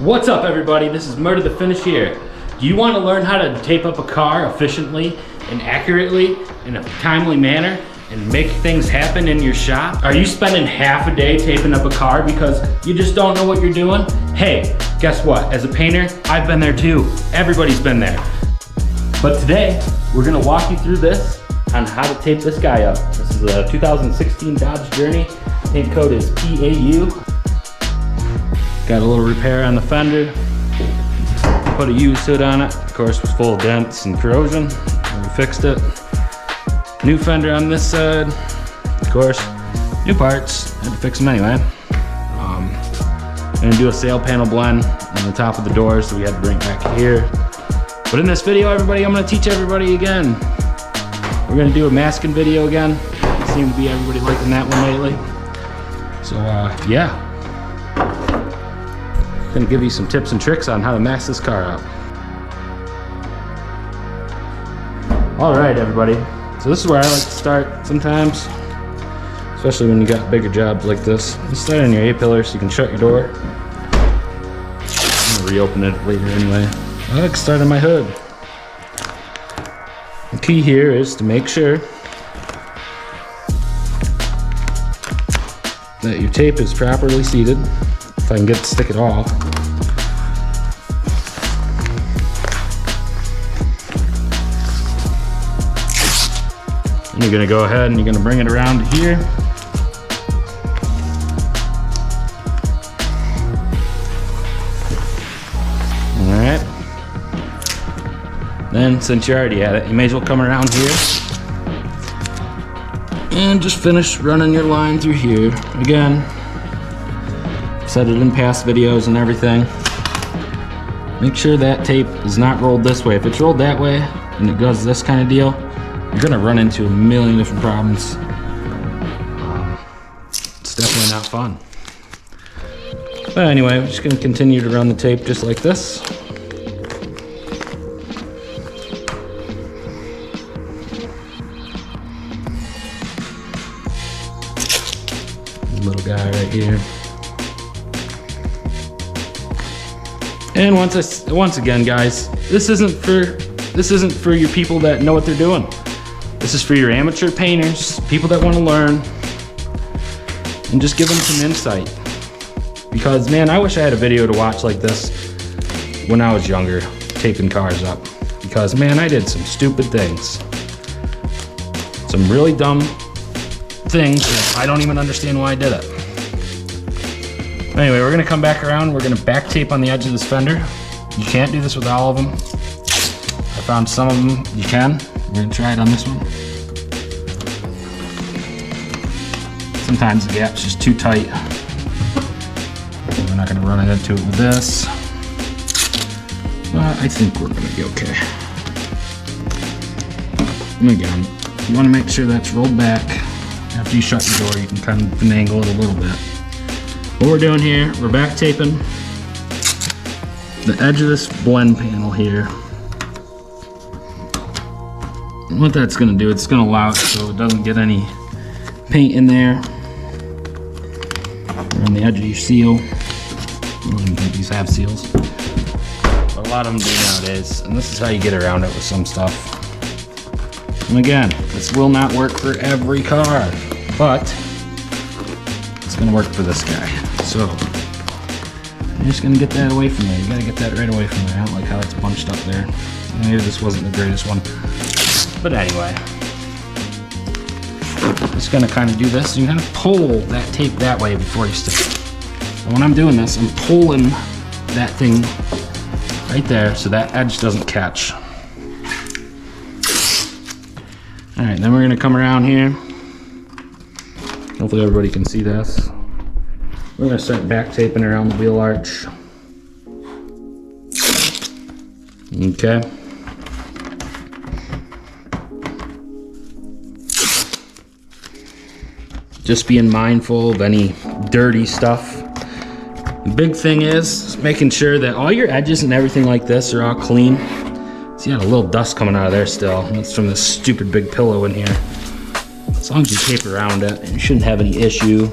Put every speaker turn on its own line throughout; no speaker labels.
What's up, everybody? This is Murder the Finish here. Do you want to learn how to tape up a car efficiently and accurately in a timely manner and make things happen in your shop? Are you spending half a day taping up a car because you just don't know what you're doing? Hey, guess what? As a painter, I've been there too. Everybody's been there. But today, we're gonna walk you through this on how to tape this guy up. This is a 2016 Dodge Journey. Paint code is PAU. Got a little repair on the fender. Put a used hood on it. Of course, it was full of dents and corrosion. We fixed it. New fender on this side. Of course, new parts. Had to fix them anyway. Gonna do a sail panel blend on the top of the door, so we had to bring it back here. But in this video, everybody, I'm gonna teach everybody again. We're gonna do a masking video again. Seems to be everybody liking that one lately. So yeah. Gonna give you some tips and tricks on how to mask this car up. All right, everybody. So this is where I like to start sometimes, especially when you got bigger jobs like this. You start on your A-pillar so you can shut your door. I'm gonna reopen it later anyway. I like to start on my hood. The key here is to make sure that your tape is properly seated. If I can get it to stick at all. And you're gonna go ahead and you're gonna bring it around to here. All right. Then, since you're already at it, you may as well come around here and just finish running your line through here. Again, said it in past videos and everything. Make sure that tape is not rolled this way. If it's rolled that way and it does this kind of deal, you're gonna run into a million different problems. It's definitely not fun. But anyway, we're just gonna continue to run the tape just like this. Little guy right here. And once again, guys, this isn't for your people that know what they're doing. This is for your amateur painters, people that want to learn, and just give them some insight. Because man, I wish I had a video to watch like this when I was younger, taping cars up. Because man, I did some stupid things. Some really dumb things that I don't even understand why I did it. Anyway, we're gonna come back around. We're gonna back tape on the edge of this fender. You can't do this with all of them. I found some of them you can. We're gonna try it on this one. Sometimes the gap's just too tight. We're not gonna run into it with this. But I think we're gonna be okay. And again, you wanna make sure that's rolled back. After you shut your door, you can kind of finagle it a little bit. What we're doing here, we're back taping the edge of this blend panel here. And what that's gonna do, it's gonna allow it so it doesn't get any paint in there. Or on the edge of your seal. I don't even think these have seals. But a lot of them do nowadays. And this is how you get around it with some stuff. And again, this will not work for every car, but it's gonna work for this guy. So, I'm just gonna get that away from there. You gotta get that right away from there. I don't like how it's bunched up there. Maybe this wasn't the greatest one. But anyway, just gonna kind of do this. You kind of pull that tape that way before you stick it. And when I'm doing this, I'm pulling that thing right there so that edge doesn't catch. All right, then we're gonna come around here. Hopefully everybody can see this. We're gonna start back taping around the wheel arch. Okay. Just being mindful of any dirty stuff. The big thing is making sure that all your edges and everything like this are all clean. See, you got a little dust coming out of there still. That's from this stupid big pillow in here. As long as you tape around it, you shouldn't have any issue.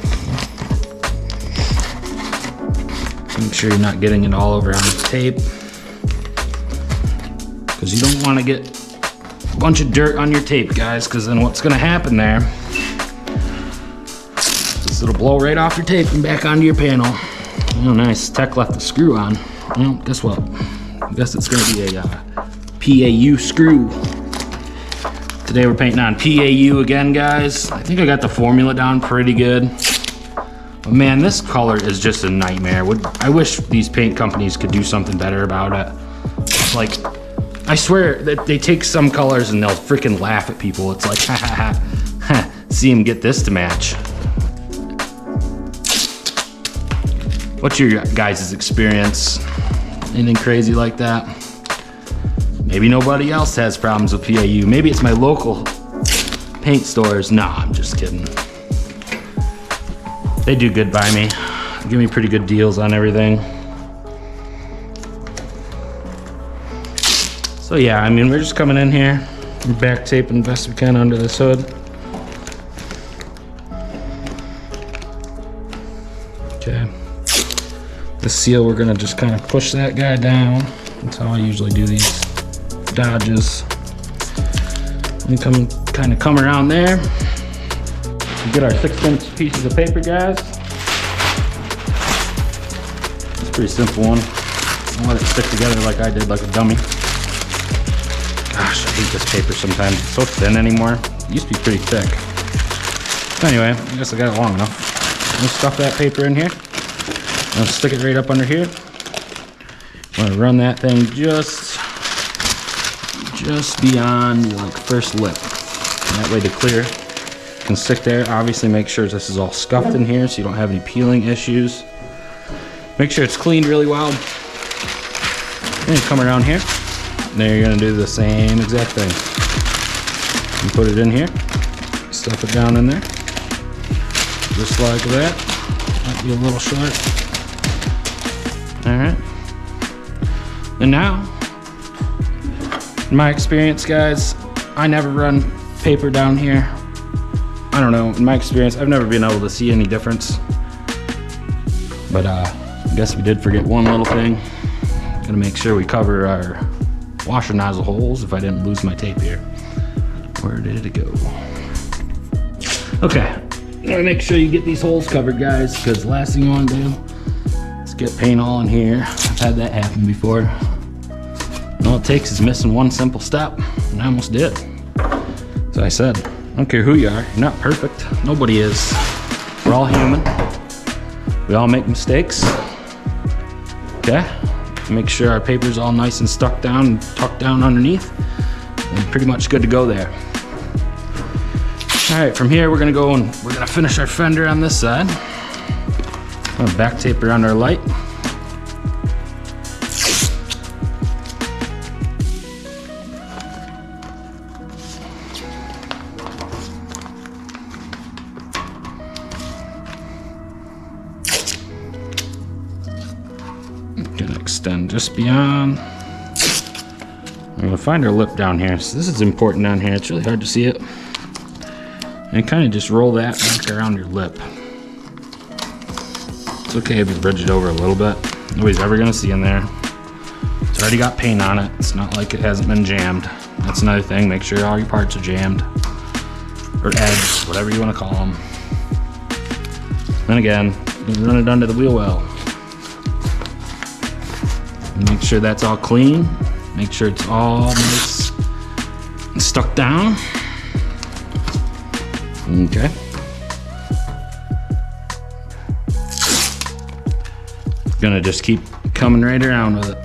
Make sure you're not getting it all over on the tape, because you don't want to get a bunch of dirt on your tape, guys, because then what's going to happen there is it'll blow right off your tape and back onto your panel. Oh, nice. Tech left the screw on. Well, guess what? I guess it's going to be a PAU screw. Today we're painting on PAU again, guys. I think I got the formula down pretty good. But man, this color is just a nightmare. I wish these paint companies could do something better about it. Like, I swear that they take some colors and they'll freaking laugh at people. It's like, ha ha ha, see them get this to match. What's your guys' experience? Anything crazy like that? Maybe nobody else has problems with PAU. Maybe it's my local paint stores. Nah, I'm just kidding. They do good by me. Give me pretty good deals on everything. So yeah, I mean, we're just coming in here. We're back taping the best we can under this hood. Okay. This seal, we're gonna just kind of push that guy down. That's how I usually do these dodges. And kind of come around there. We get our 6" pieces of paper, guys. It's a pretty simple one. Don't let it stick together like I did, like a dummy. Gosh, I hate this paper sometimes. It's so thin anymore. It used to be pretty thick. Anyway, I guess I got it long enough. I'm gonna stuff that paper in here. I'm gonna stick it right up under here. I'm gonna run that thing just beyond like first lip. And that way the clear can stick there. Obviously make sure this is all scuffed in here so you don't have any peeling issues. Make sure it's cleaned really well. Then you come around here. Then you're gonna do the same exact thing. You put it in here, stuff it down in there, just like that. Might be a little short. All right. And now, in my experience, guys, I never run paper down here. I don't know, in my experience, I've never been able to see any difference. But I guess we did forget one little thing. Gotta make sure we cover our washer nozzle holes if I didn't lose my tape here. Where did it go? Okay, you gotta make sure you get these holes covered, guys, because the last thing you wanna do is get paint all in here. I've had that happen before. All it takes is missing one simple step, and I almost did. So I said, I don't care who you are, you're not perfect. Nobody is. We're all human. We all make mistakes. Okay? Make sure our paper's all nice and stuck down and tucked down underneath. And pretty much good to go there. All right, from here we're gonna go and we're gonna finish our fender on this side. I'm gonna back tape around our light. Gonna extend just beyond. I'm gonna find our lip down here. So this is important down here. It's really hard to see it. And kind of just roll that back around your lip. It's okay if you bridge it over a little bit. Nobody's ever gonna see in there. It's already got paint on it. It's not like it hasn't been jammed. That's another thing. Make sure all your parts are jammed. Or edged, whatever you wanna call them. Then again, you run it under the wheel well. Make sure that's all clean. Make sure it's all nice and stuck down. Okay. Gonna just keep coming right around with it.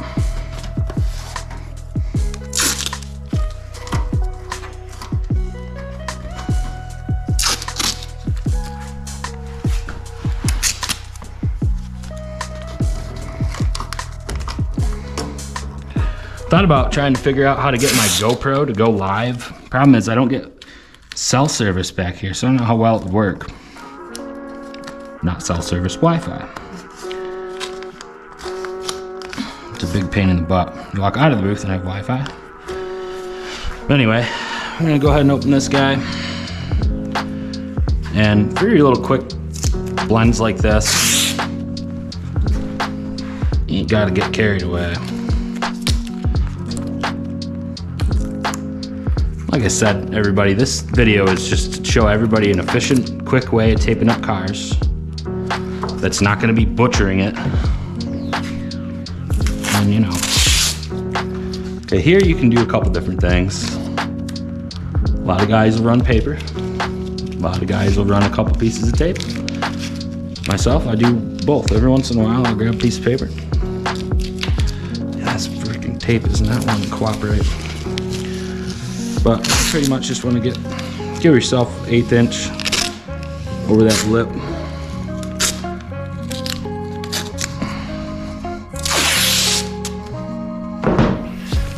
Thought about trying to figure out how to get my GoPro to go live. Problem is I don't get cell service back here, so I don't know how well it would work. Not cell service, Wi-Fi. It's a big pain in the butt. You walk out of the booth and have Wi-Fi. But anyway, I'm gonna go ahead and open this guy. And for your little quick blends like this, You gotta get carried away. Like I said, everybody, this video is just to show everybody an efficient, quick way of taping up cars that's not gonna be butchering it. And you know. Okay, here you can do a couple different things. A lot of guys will run paper. A lot of guys will run a couple pieces of tape. Myself, I do both. Every once in a while, I'll grab a piece of paper. Yeah, this freaking tape is not wanting to cooperate. But pretty much just want to give yourself 1/8 inch over that lip.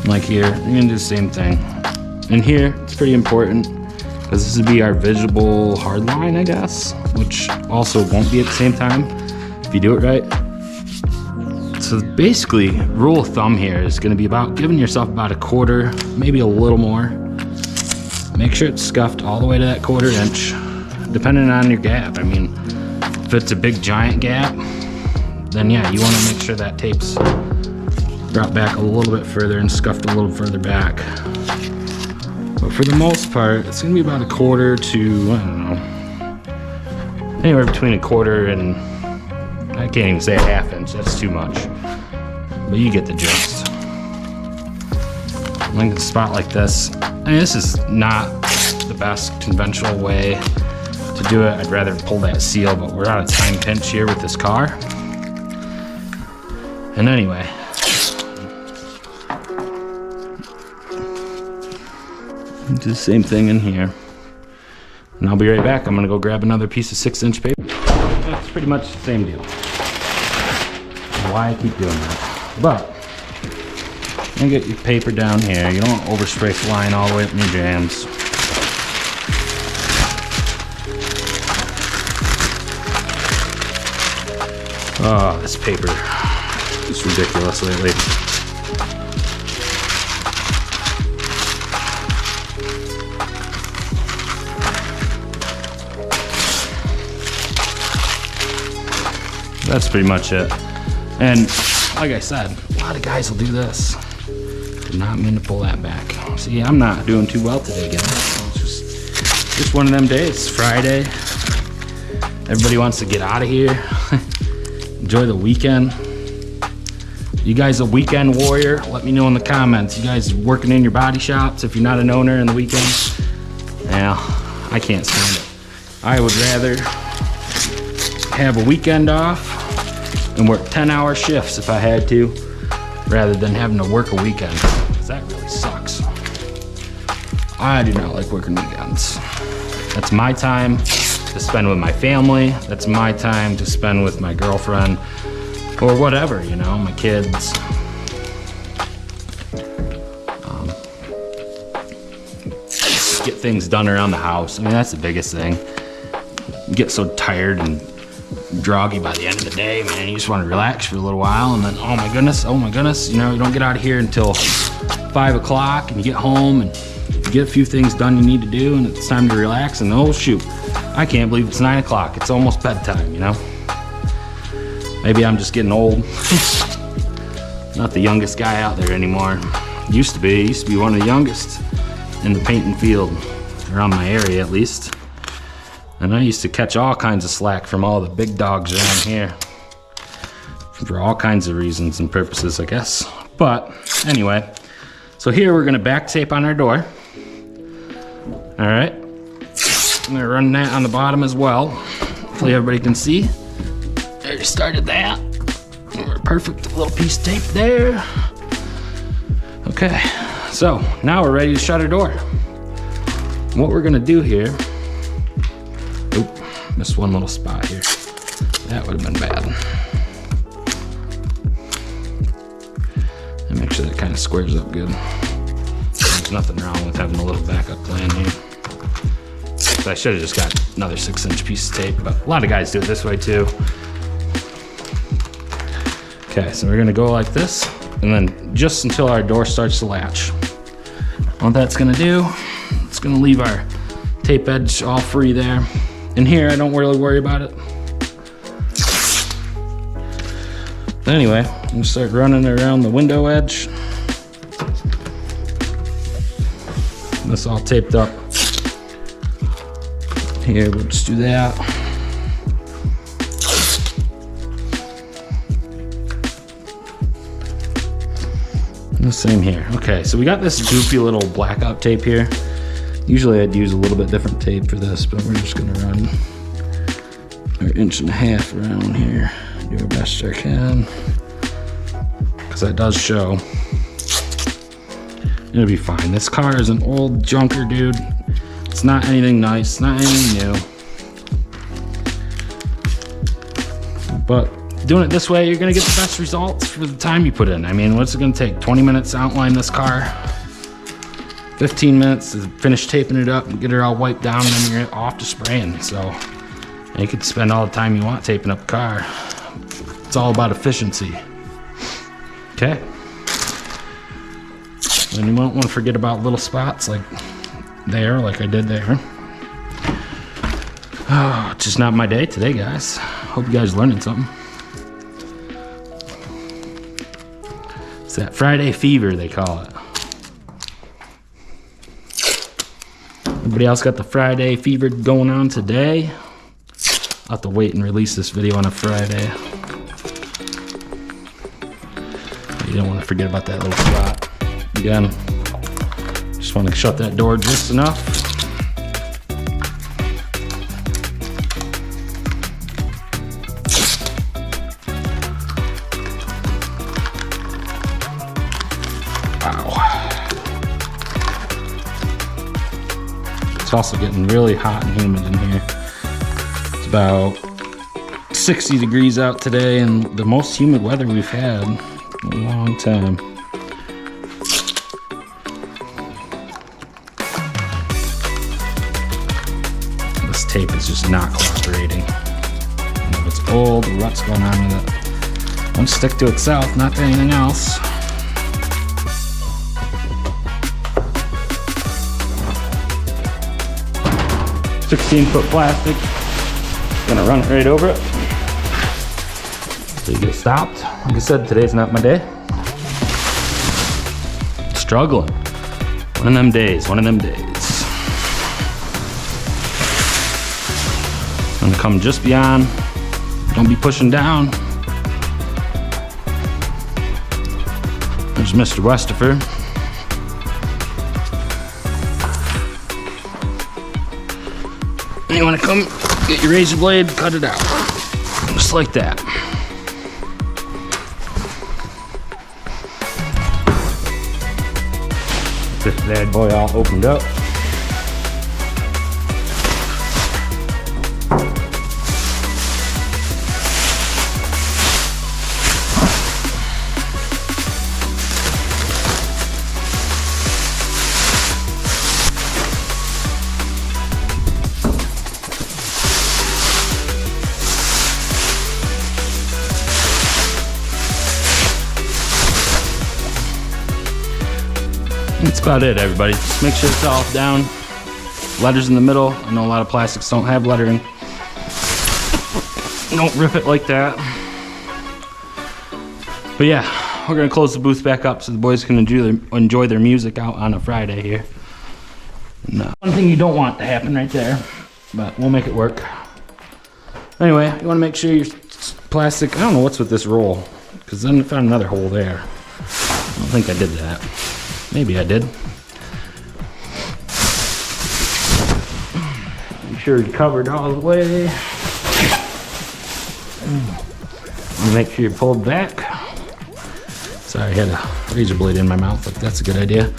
Like here, you're gonna do the same thing. And here, it's pretty important because this would be our visible hard line, I guess, which also won't be at the same time if you do it right. So basically, rule of thumb here is gonna be about giving yourself about 1/4, maybe a little more. Make sure it's scuffed all the way to that 1/4 inch, depending on your gap. I mean, if it's a big giant gap, then yeah, you wanna make sure that tape's brought back a little bit further and scuffed a little further back. But for the most part, it's gonna be about 1/4 to, I don't know, anywhere between 1/4 and, I can't even say 1/2 inch, that's too much. But you get the gist. Like a spot like this, and this is not the best conventional way to do it. I'd rather pull that seal, but we're on a time pinch here with this car. And anyway, do the same thing in here. And I'll be right back. I'm gonna go grab another piece of 6-inch paper. That's pretty much the same deal. Why I keep doing that. But, you get your paper down here. You don't want to overspray flying all the way up in your jams. Oh, this paper is ridiculous lately. That's pretty much it. And like I said, a lot of guys will do this. Did not mean to pull that back. See, I'm not doing too well today, guys. It's just one of them days. It's Friday. Everybody wants to get out of here. Enjoy the weekend. You guys a weekend warrior? Let me know in the comments. You guys working in your body shops if you're not an owner in the weekend? Yeah, I can't stand it. I would rather have a weekend off and work 10-hour shifts if I had to, rather than having to work a weekend, because that really sucks. I do not like working weekends. That's my time to spend with my family. That's my time to spend with my girlfriend, or whatever, you know, my kids. Just get things done around the house. I mean, that's the biggest thing. You get so tired and groggy by the end of the day, man. You just want to relax for a little while, and then oh my goodness, you know, you don't get out of here until 5 o'clock, and you get home and you get a few things done you need to do, and it's time to relax, and oh shoot, I can't believe it's 9 o'clock. It's almost bedtime, you know? Maybe I'm just getting old. Not the youngest guy out there anymore. Used to be one of the youngest in the painting field, around my area at least. And I used to catch all kinds of slack from all the big dogs around here. For all kinds of reasons and purposes, I guess. But anyway, so here we're gonna back tape on our door. All right, I'm gonna run that on the bottom as well. Hopefully everybody can see. Already started that. Perfect little piece of tape there. Okay, so now we're ready to shut our door. What we're gonna do here, oop, missed one little spot here. That would have been bad. And make sure that kind of squares up good. There's nothing wrong with having a little backup plan here. So I should have just got another 6-inch piece of tape, but a lot of guys do it this way too. Okay, so we're gonna go like this, and then just until our door starts to latch. What that's gonna do, it's gonna leave our tape edge all free there. And here, I don't really worry about it. Anyway, I'm gonna start running around the window edge. This all taped up. Here, we'll just do that. And the same here. Okay, so we got this goofy little blackout tape here. Usually I'd use a little bit different tape for this, but we're just gonna run our 1.5 inches around here. Do our best I can. Because that does show. It'll be fine. This car is an old junker, dude. It's not anything nice, not anything new. But doing it this way, you're gonna get the best results for the time you put in. I mean, what's it gonna take? 20 minutes to outline this car? 15 minutes to finish taping it up and get it all wiped down, and then you're off to spraying. So you could spend all the time you want taping up a car. It's all about efficiency. Okay. And you won't want to forget about little spots like there, like I did there. Oh, it's just not my day today, guys. Hope you guys learning something. It's that Friday fever, they call it. Everybody else got the Friday fever going on today? I'll have to wait and release this video on a Friday. You don't want to forget about that little spot. Again, just want to shut that door just enough. Wow. It's also getting really hot and humid in here. It's about 60 degrees out today and the most humid weather we've had in a long time. This tape is just not cooperating. I know it's old, what's going on with it? Won't stick to itself, not to anything else. "16-foot plastic. Gonna run it right over it. So you get stopped. Like I said, today's not my day. Struggling. One of them days, one of them days. I'm gonna come just beyond. Don't be pushing down. There's Mr. Westerfer. And you wanna come get your razor blade, cut it out. Just like that. This bad boy all opened up. That's about it, everybody. Just make sure it's all down. Letters in the middle. I know a lot of plastics don't have lettering. Don't rip it like that. But yeah, we're gonna close the booth back up so the boys can enjoy their music out on a Friday here. No. One thing you don't want to happen right there, but we'll make it work. Anyway, you wanna make sure your plastic, I don't know what's with this roll, because then I found another hole there. I don't think I did that. Maybe I did. Make sure you're covered all the way. And make sure you're pulled back. Sorry, I had a razor blade in my mouth. Like, that's a good idea.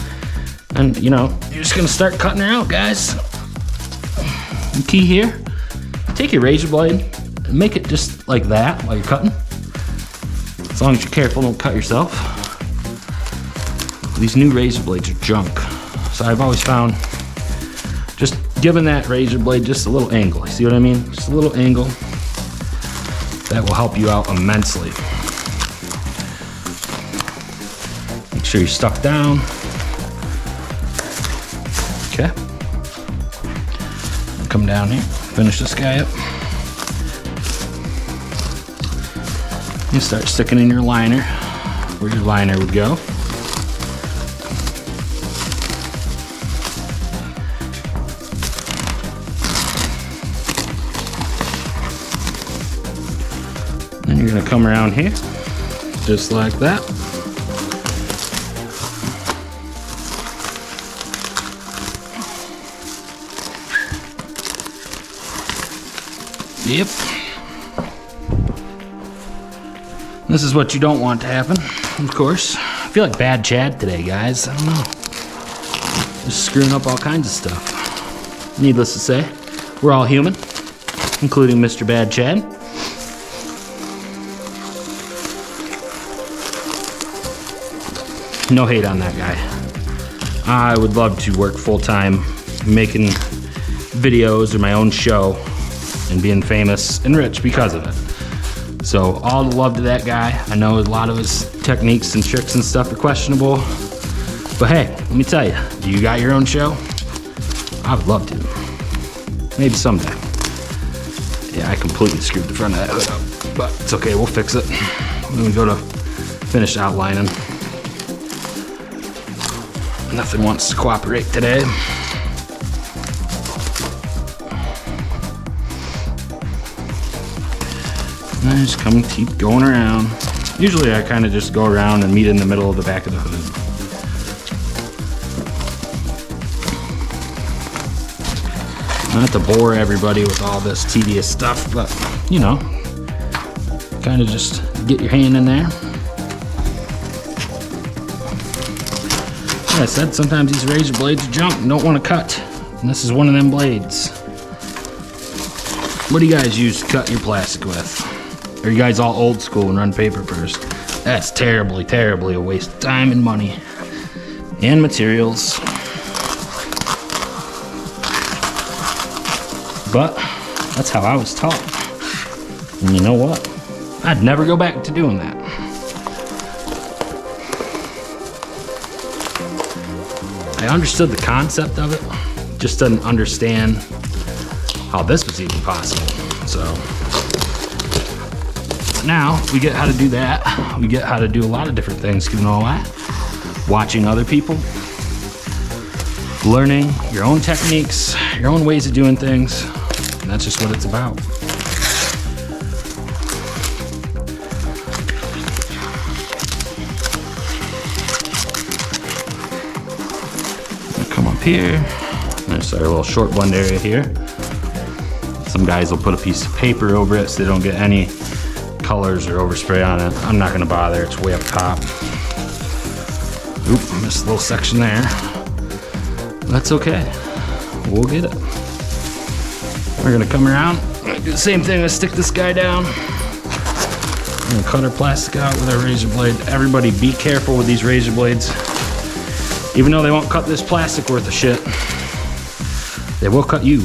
And, you know, you're just gonna start cutting her out, guys. The key here, take your razor blade and make it just like that while you're cutting. As long as you're careful, don't cut yourself. These new razor blades are junk. So I've always found just giving that razor blade just a little angle. You see what I mean? Just a little angle. That will help you out immensely. Make sure you're stuck down. Okay. Come down here, finish this guy up. You start sticking in your liner, where your liner would go. Then you're gonna come around here, just like that. Yep. This is what you don't want to happen, of course. I feel like Bad Chad today, guys. I don't know. Just screwing up all kinds of stuff. Needless to say, we're all human, including Mr. Bad Chad. No hate on that guy. I would love to work full-time making videos or my own show and being famous and rich because of it. So all the love to that guy. I know a lot of his techniques and tricks and stuff are questionable, but hey, let me tell you, do you got your own show? I would love to. Maybe someday. Yeah, I completely screwed the front of that hood up, but it's okay, we'll fix it. When we go to finish outlining. Nothing wants to cooperate today. And I just come keep going around. Usually I kind of just go around and meet in the middle of the back of the hood. Not to bore everybody with all this tedious stuff, but you know, kind of just get your hand in there. Like I said, sometimes these razor blades are junk and don't want to cut. And this is one of them blades. What do you guys use to cut your plastic with? Are you guys all old school and run paper first? That's terribly, terribly a waste of time and money. And materials. But that's how I was taught. And you know what? I'd never go back to doing that. I understood the concept of it, just didn't understand how this was even possible. So now we get how to do that. We get how to do a lot of different things, you know what? Watching other people, learning your own techniques, your own ways of doing things, and that's just what it's about. Come up here, there's our little short blend area here. Some guys will put a piece of paper over it so they don't get any colors or overspray on it. I'm not gonna bother, it's way up top. Oop, missed a little section there. That's okay, we'll get it. We're gonna come around, do the same thing, let's stick this guy down. We're gonna cut our plastic out with our razor blade. Everybody be careful with these razor blades. Even though they won't cut this plastic worth of shit, they will cut you.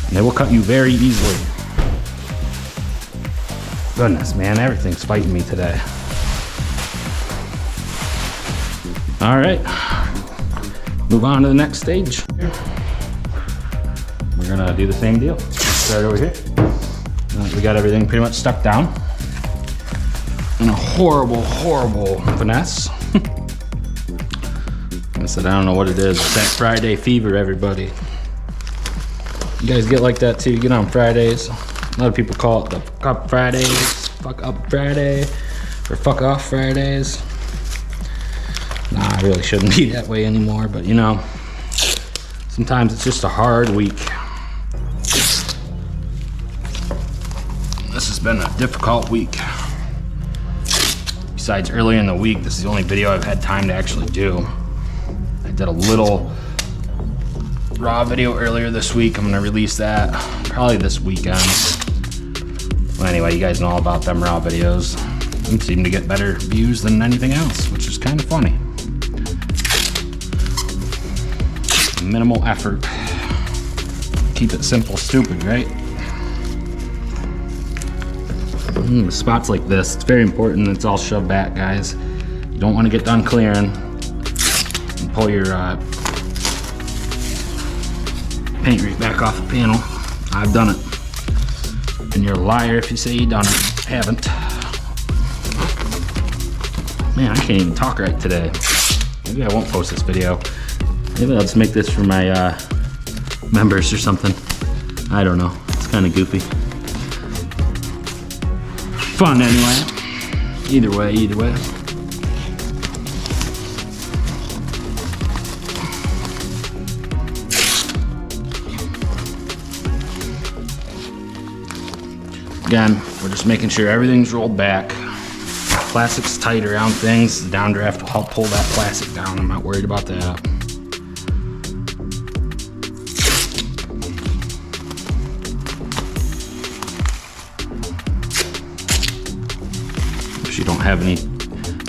And they will cut you very easily. Goodness, man, everything's fighting me today. All right, move on to the next stage. We're gonna do the same deal. Let's start over here. We got everything pretty much stuck down. In a horrible, horrible finesse. I said, I don't know what it is. It's that Friday fever, everybody. You guys get like that too? You get on Fridays. A lot of people call it the fuck up Fridays, fuck up Friday, or fuck off Fridays. Nah, I really shouldn't be that way anymore, but you know, sometimes it's just a hard week. This has been a difficult week. Besides earlier in the week, this is the only video I've had time to actually do. I did a little raw video earlier this week. I'm gonna release that probably this weekend. Well, anyway, you guys know all about them raw videos. They seem to get better views than anything else, which is kind of funny. Minimal effort. Keep it simple, stupid, right? Spots like this, it's very important that it's all shoved back, guys. You don't want to get done clearing and pull your paint right back off the panel. I've done it. And you're a liar if you say you haven't. Man, I can't even talk right today. Maybe I won't post this video. Maybe I'll just make this for my members or something. I don't know. It's kind of goofy. Fun anyway. Either way. Again, we're just making sure everything's rolled back. Plastic's tight around things. The downdraft will help pull that plastic down. I'm not worried about that. If you don't have any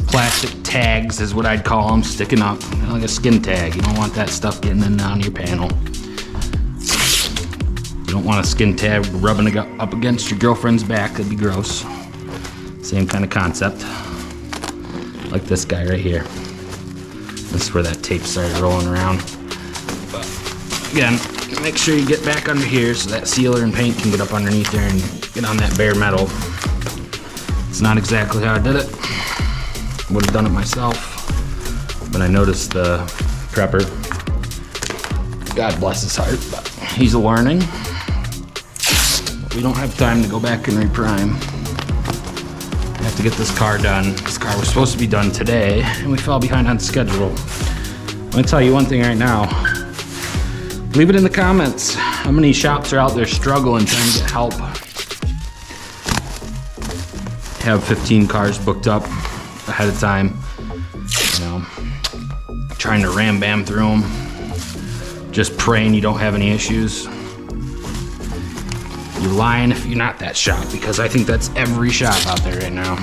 plastic tags, is what I'd call them, sticking up, like a skin tag. You don't want that stuff getting in and on your panel. You don't want a skin tag rubbing up against your girlfriend's back. That'd be gross. Same kind of concept. Like this guy right here. This is where that tape started rolling around. But again, make sure you get back under here so that sealer and paint can get up underneath there and get on that bare metal. It's not exactly how I did it. Would have done it myself. But I noticed the prepper, God bless his heart, but he's learning. We don't have time to go back and reprime. I have to get this car done. This car was supposed to be done today, and we fell behind on schedule. I'm gonna tell you one thing right now. Leave it in the comments. How many shops are out there struggling trying to get help? Have 15 cars booked up ahead of time. You know, trying to ram bam through them. Just praying you don't have any issues. You're lying if you're not that shop, because I think that's every shop out there right now.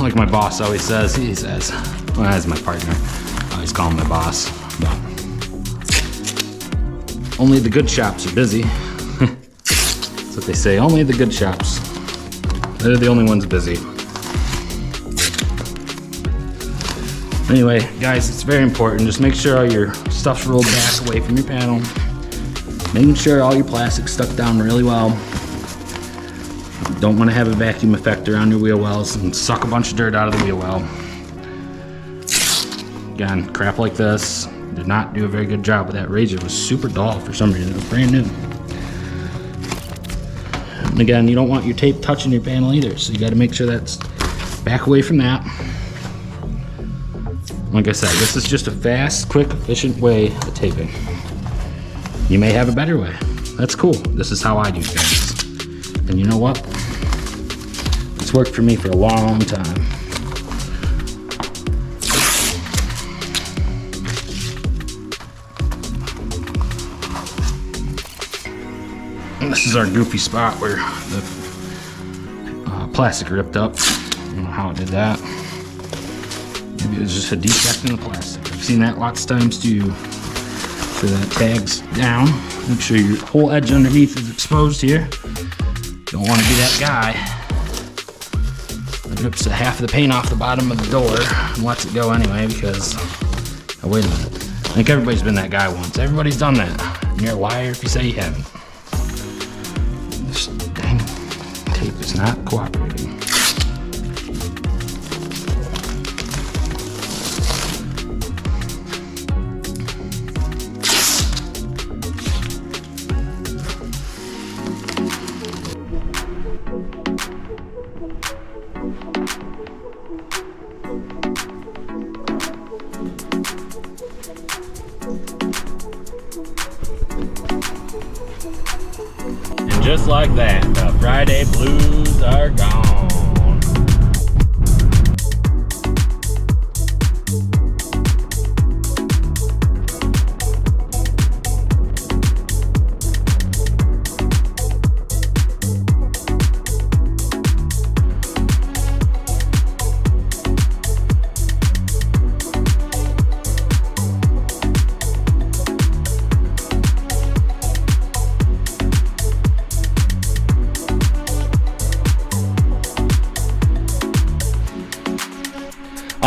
Like my boss always says, well, that's my partner. I always call him my boss. But only the good shops are busy. That's what they say, only the good shops. They're the only ones busy. Anyway, guys, it's very important. Just make sure all your stuff's rolled back away from your panel. Making sure all your plastic's stuck down really well. Don't want to have a vacuum effect around your wheel wells and suck a bunch of dirt out of the wheel well. Again, crap like this did not do a very good job with that razor. It was super dull for some reason. It was brand new. And again, you don't want your tape touching your panel either, so you got to make sure that's back away from that. Like I said, this is just a fast, quick, efficient way of taping. You may have a better way. That's cool. This is how I do things. And you know what? It's worked for me for a long time. And this is our goofy spot where the plastic ripped up. I don't know how it did that. Maybe it was just a defect in the plastic. I've seen that lots of times too. So that tag's down. Make sure your whole edge underneath is exposed here. Don't want to be that guy that rips half of the paint off the bottom of the door and lets it go anyway because, oh wait a minute. I think everybody's been that guy once. Everybody's done that. And you're a liar if you say you haven't. This dang tape is not cooperating. And just like that, the Friday blues are gone.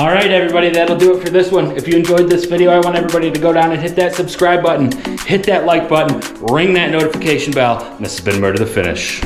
All right, everybody, that'll do it for this one. If you enjoyed this video, I want everybody to go down and hit that subscribe button, hit that like button, ring that notification bell, and this has been Murder the Finish.